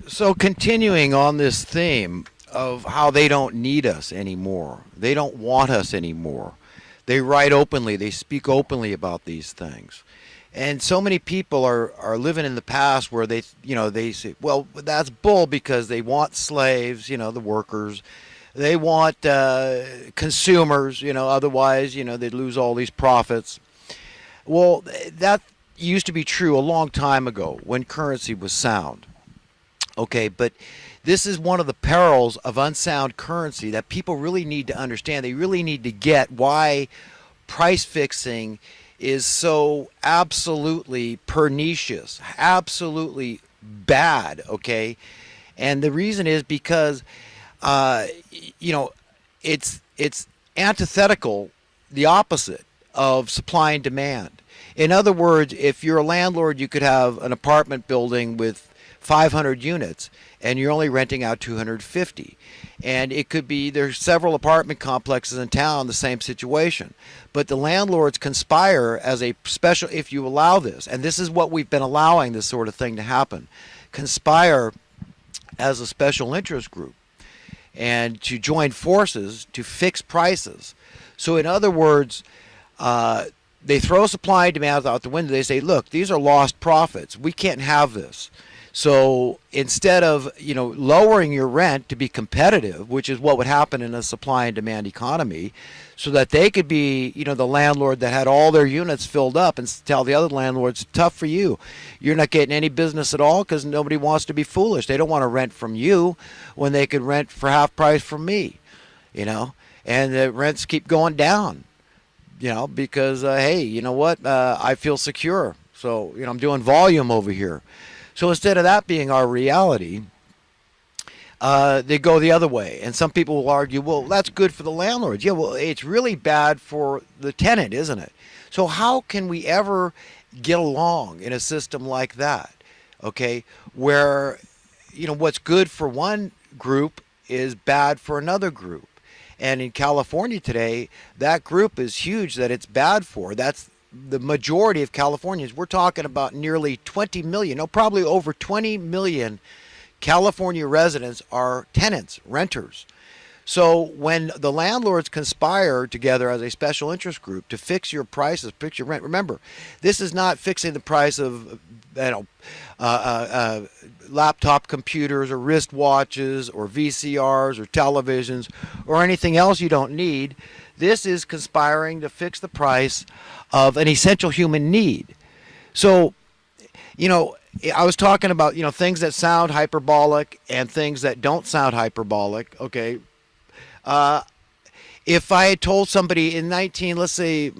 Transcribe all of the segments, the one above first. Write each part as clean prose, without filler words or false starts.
So continuing on this theme of how they don't need us anymore, they don't want us anymore. They write openly, they speak openly about these things. And so many people are living in the past where they say, well, that's bull because they want slaves, the workers. They want consumers, otherwise, they'd lose all these profits. Well, that used to be true a long time ago when currency was sound. Okay, but this is one of the perils of unsound currency that people really need to understand. They really need to get why price fixing is so absolutely pernicious, absolutely bad, okay? And the reason is because, uh, you know, it's antithetical, the opposite of supply and demand. In other words, if you're a landlord, you could have an apartment building with 500 units and you're only renting out 250. And it could be there's several apartment complexes in town, the same situation. But the landlords conspire as a special, if you allow this, and this is what we've been allowing this sort of thing to happen, conspire as a special interest group and to join forces to fix prices. So, in other words, they throw supply and demand out the window. They say, look, these are lost profits. We can't have this. So instead of lowering your rent to be competitive, which is what would happen in a supply and demand economy, so that they could be the landlord that had all their units filled up and tell the other landlords, tough for you. You're not getting any business at all because nobody wants to be foolish. They don't want to rent from you when they could rent for half price from me, and the rents keep going down, because hey, you know what? I feel secure. So I'm doing volume over here. So instead of that being our reality, they go the other way. And some people will argue, well, that's good for the landlords. Yeah, well, it's really bad for the tenant, isn't it? So how can we ever get along in a system like that, okay, where, what's good for one group is bad for another group? And in California today, that group is huge that it's bad for. That's the majority of Californians. We're talking about nearly 20 million, no, probably over 20 million California residents are tenants, renters. So when the landlords conspire together as a special interest group to fix your prices, fix your rent, remember, this is not fixing the price of laptop computers or wristwatches or VCRs or televisions or anything else you don't need. This is conspiring to fix the price of an essential human need. So, I was talking about, things that sound hyperbolic and things that don't sound hyperbolic, okay? If I had told somebody in let's see,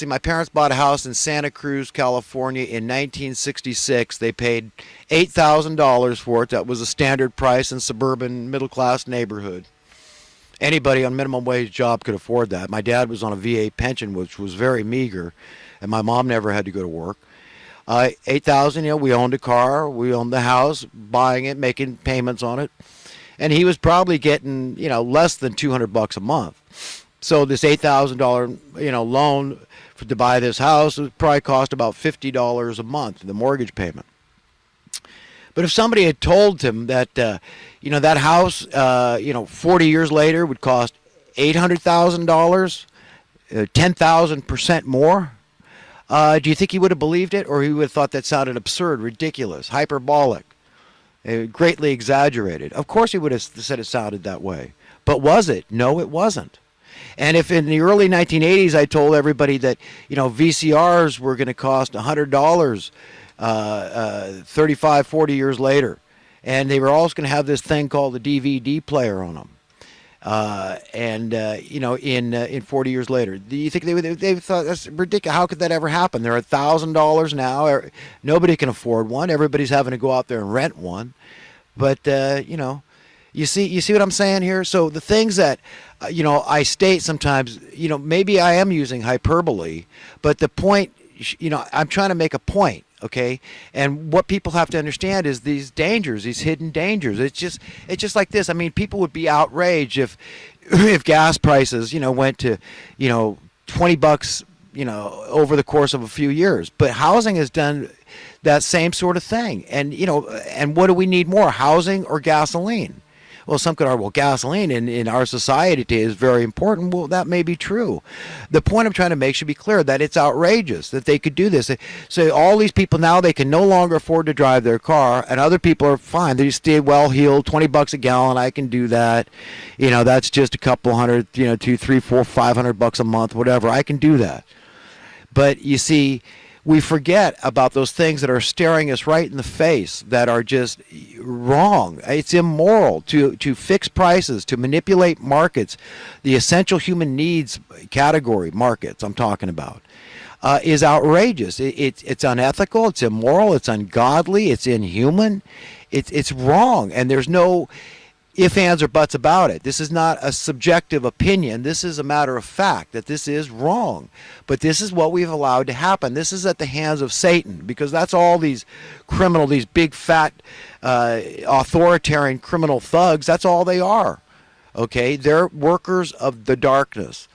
my parents bought a house in Santa Cruz, California in 1966. They paid $8,000 for it. That was a standard price in suburban middle-class neighborhood. Anybody on minimum wage job could afford that. My dad was on a VA pension, which was very meager, and my mom never had to go to work. 8,000. We owned a car, we owned the house, buying it, making payments on it, and he was probably getting less than $200 a month. So this $8,000 loan to buy this house would probably cost about $50 a month, the mortgage payment. But if somebody had told him that, that house, 40 years later would cost $800,000, 10,000% more, do you think he would have believed it, or he would have thought that sounded absurd, ridiculous, hyperbolic, greatly exaggerated? Of course he would have said it sounded that way. But was it? No, it wasn't. And if in the early 1980s I told everybody that, VCRs were going to cost $100 35, 40 years later, and they were also going to have this thing called the DVD player on them, in 40 years later, do you think they thought that's ridiculous? How could that ever happen? They're $1,000 now. Nobody can afford one. Everybody's having to go out there and rent one. But you see what I'm saying here? So the things that I state sometimes, maybe I am using hyperbole, but the point, I'm trying to make a point. Okay, and what people have to understand is these dangers, these hidden dangers. It's just like this. I mean, people would be outraged if gas prices, went to, $20, over the course of a few years. But housing has done that same sort of thing. And, and what do we need more, housing or gasoline? Well, some could argue, well, gasoline in our society today is very important. Well, that may be true. The point I'm trying to make should be clear, that it's outrageous that they could do this. So all these people now, they can no longer afford to drive their car, and other people are fine. They stay well-heeled, $20 a gallon, I can do that. That's just a couple hundred, $200, $300, $400, $500 a month, whatever. I can do that. But you see, we forget about those things that are staring us right in the face, that are just wrong. It's immoral to fix prices, to manipulate markets. The essential human needs category markets I'm talking about is outrageous. It's unethical, it's immoral, it's ungodly, it's inhuman, it's wrong, and there's no if, ands, or buts about it. This is not a subjective opinion. This is a matter of fact that this is wrong. But this is what we've allowed to happen. This is at the hands of Satan, because that's all these these big fat authoritarian criminal thugs, that's all they are. Okay? They're workers of the darkness,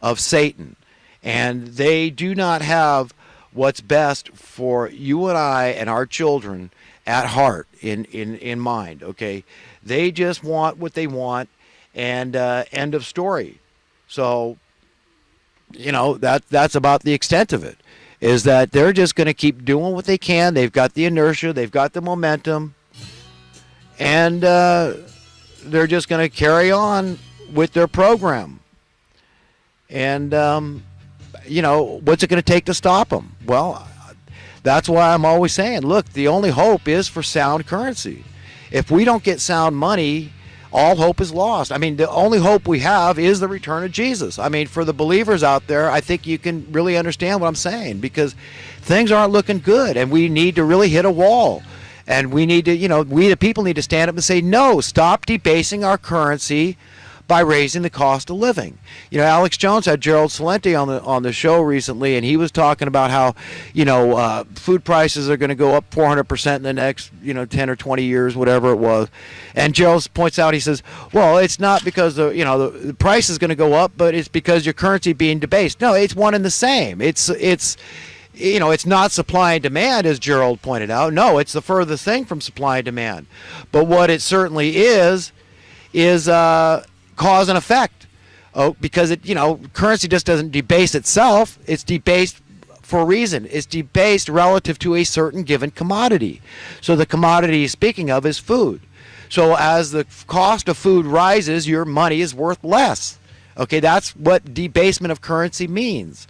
of Satan. And they do not have what's best for you and I and our children at heart, in mind. Okay? They just want what they want, and end of story. So, that's about the extent of it, is that they're just going to keep doing what they can. They've got the inertia, they've got the momentum, and they're just going to carry on with their program. And, what's it going to take to stop them? Well, that's why I'm always saying, look, the only hope is for sound currency. If we don't get sound money, all hope is lost. I mean, the only hope we have is the return of Jesus. I mean, for the believers out there, I think you can really understand what I'm saying, because things aren't looking good, and we need to really hit a wall. And we need to, we the people need to stand up and say, no, stop debasing our currency by raising the cost of living. Alex Jones had Gerald Celente on the show recently, and he was talking about how, food prices are going to go up 400% in the next, 10 or 20 years, whatever it was. And Gerald points out, he says, well, it's not because the price is going to go up, but it's because your currency being debased. No, it's one and the same. It's not supply and demand, as Gerald pointed out. No, it's the furthest thing from supply and demand. But what it certainly is cause and effect. Because currency just doesn't debase itself. It's debased for a reason. It's debased relative to a certain given commodity. So the commodity he's speaking of is food. So as the cost of food rises, your money is worth less. Okay, that's what debasement of currency means.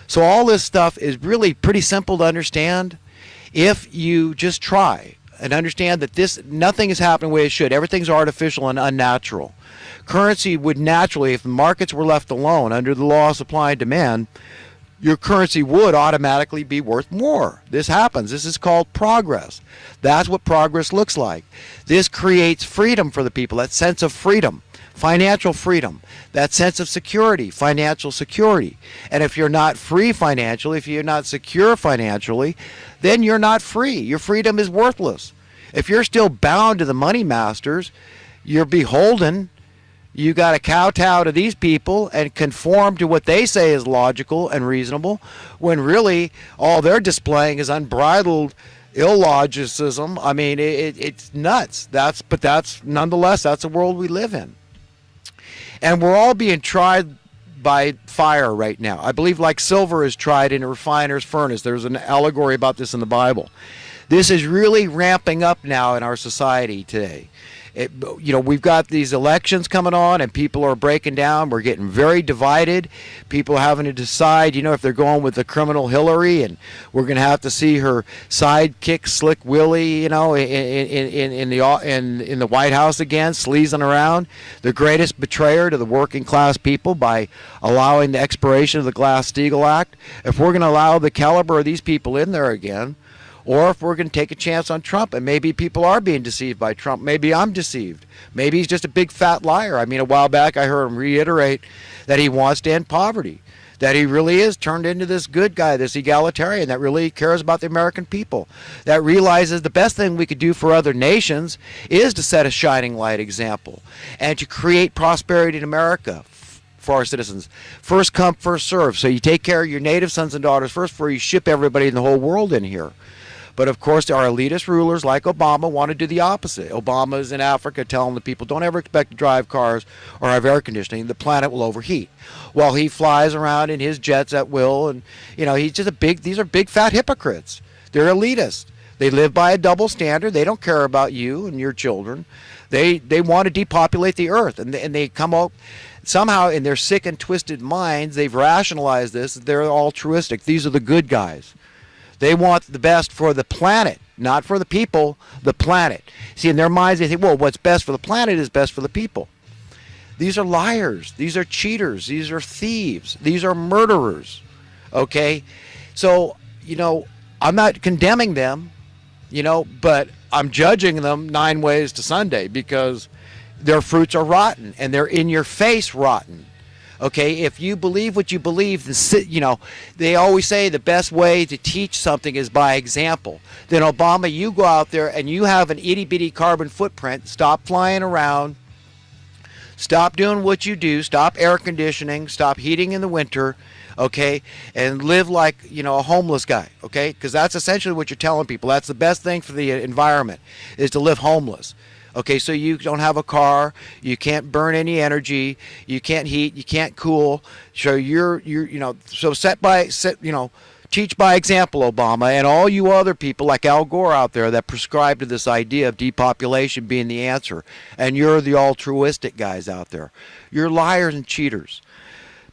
So all this stuff is really pretty simple to understand if you just try and understand that nothing is happening the way it should. Everything's artificial and unnatural. Currency would naturally, if the markets were left alone under the law of supply and demand, your currency would automatically be worth more. This happens. This is called progress. That's what progress looks like. This creates freedom for the people, that sense of freedom, financial freedom, that sense of security, financial security. And if you're not free financially, if you're not secure financially, then you're not free. Your freedom is worthless. If you're still bound to the money masters, you're beholden. You got to kowtow to these people and conform to what they say is logical and reasonable, when really all they're displaying is unbridled illogicism. I mean, it's nuts. Nonetheless, that's the world we live in. And we're all being tried by fire right now. I believe like silver is tried in a refiner's furnace. There's an allegory about this in the Bible. This is really ramping up now in our society today. We've got these elections coming on, and people are breaking down. We're getting very divided. People are having to decide, if they're going with the criminal Hillary, and we're going to have to see her sidekick Slick Willie, in the White House again, sleazing around, the greatest betrayer to the working class people by allowing the expiration of the Glass-Steagall Act. If we're going to allow the caliber of these people in there again, or if we're going to take a chance on Trump, and maybe people are being deceived by Trump. Maybe I'm deceived. Maybe he's just a big fat liar. I mean, a while back I heard him reiterate that he wants to end poverty, that he really is turned into this good guy, this egalitarian that really cares about the American people, that realizes the best thing we could do for other nations is to set a shining light example and to create prosperity in America for our citizens. First come, first serve. So you take care of your native sons and daughters first before you ship everybody in the whole world in here. But of course, our elitist rulers like Obama want to do the opposite. Obama is in Africa telling the people, don't ever expect to drive cars or have air conditioning. The planet will overheat. While he flies around in his jets at will, and he's just these are big fat hypocrites. They're elitist. They live by a double standard. They don't care about you and your children. They want to depopulate the earth, and they come up somehow in their sick and twisted minds. They've rationalized this. They're altruistic. These are the good guys. They want the best for the planet, not for the people, the planet. See, in their minds, they think, well, what's best for the planet is best for the people. These are liars. These are cheaters. These are thieves. These are murderers. Okay? So, I'm not condemning them, but I'm judging them 9 ways to Sunday because their fruits are rotten and they're in your face rotten. Okay, if you believe what you believe, they always say the best way to teach something is by example. Then Obama, you go out there and you have an itty bitty carbon footprint. Stop flying around. Stop doing what you do. Stop air conditioning. Stop heating in the winter. Okay, and live like a homeless guy. Okay, because that's essentially what you're telling people. That's the best thing for the environment is to live homeless. Okay, so you don't have a car, you can't burn any energy, you can't heat, you can't cool. So teach by example, Obama, and all you other people like Al Gore out there that prescribe to this idea of depopulation being the answer. And you're the altruistic guys out there. You're liars and cheaters.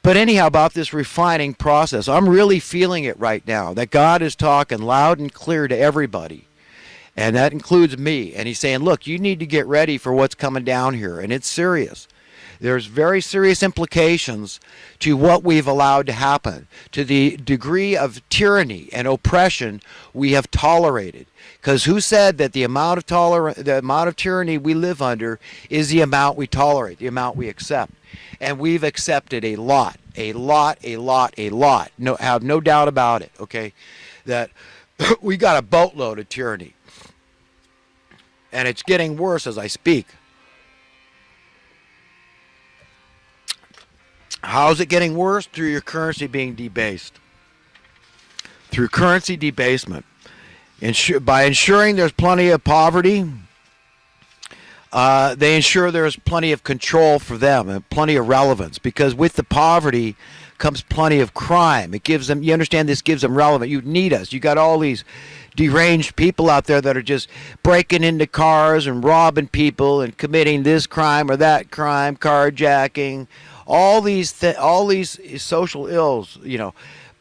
But anyhow, about this refining process, I'm really feeling it right now, that God is talking loud and clear to everybody. And that includes me. And he's saying, look, you need to get ready for what's coming down here. And it's serious. There's very serious implications to what we've allowed to happen, to the degree of tyranny and oppression we have tolerated. Because who said that the amount of tyranny we live under is the amount we tolerate, the amount we accept? And we've accepted a lot. No, have no doubt about it, okay? That we got a boatload of tyranny. And it's getting worse as I speak. How is it getting worse? Through your currency being debased. Through currency debasement. By ensuring there's plenty of poverty, they ensure there's plenty of control for them and plenty of relevance. Because with the poverty comes plenty of crime. It gives them, you understand, this gives them relevance. You need us. You got all these deranged people out there that are just breaking into cars and robbing people and committing this crime or that crime, carjacking, all these social ills,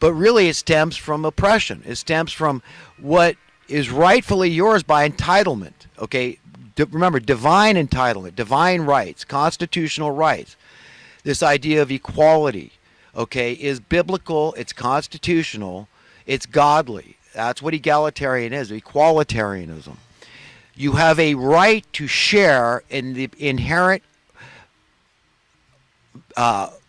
But really it stems from oppression. It stems from what is rightfully yours by entitlement, okay? Remember, divine entitlement, divine rights, constitutional rights. This idea of equality, okay, is biblical, it's constitutional, it's godly. That's what egalitarian is, equalitarianism. You have a right to share in the inherent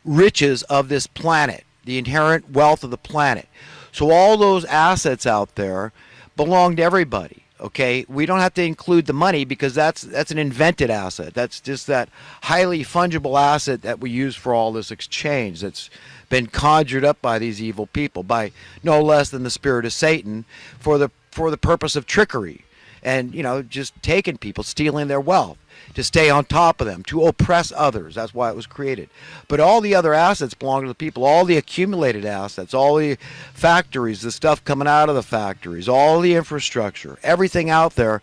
riches of this planet, the inherent wealth of the planet. So all those assets out there belong to everybody. Okay, we don't have to include the money because that's an invented asset. That's just that highly fungible asset that we use for all this exchange that's been conjured up by these evil people, by no less than the spirit of Satan, for the purpose of trickery and just taking people, stealing their wealth, to stay on top of them, to oppress others. That's why it was created. But all the other assets belong to the people, all the accumulated assets, all the factories, the stuff coming out of the factories, all the infrastructure, everything out there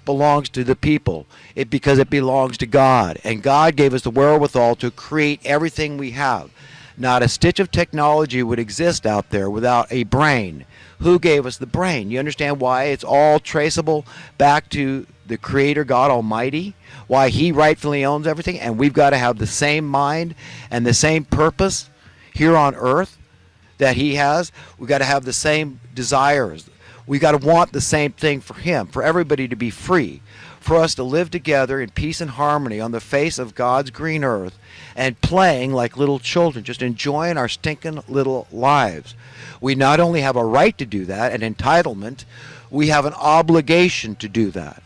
belongs to the people because it belongs to God. And God gave us the wherewithal to create everything we have. Not a stitch of technology would exist out there without a brain. Who gave us the brain? You understand why it's all traceable back to the Creator, God Almighty? Why He rightfully owns everything? And we've got to have the same mind and the same purpose here on earth that He has. We've got to have the same desires. We've got to want the same thing for Him, for everybody to be free, for us to live together in peace and harmony on the face of God's green earth and playing like little children, just enjoying our stinking little lives. We not only have a right to do that, an entitlement, we have an obligation to do that.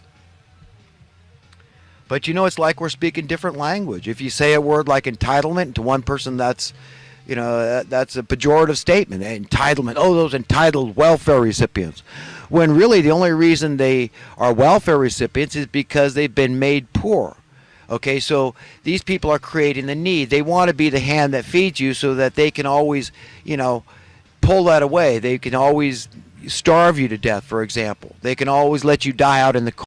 But it's like we're speaking different language. If you say a word like entitlement to one person, that's That's a pejorative statement. Entitlement. Oh, those entitled welfare recipients. When really the only reason they are welfare recipients is because they've been made poor. Okay, so these people are creating the need. They want to be the hand that feeds you so that they can always, pull that away. They can always starve you to death, for example. They can always let you die out in the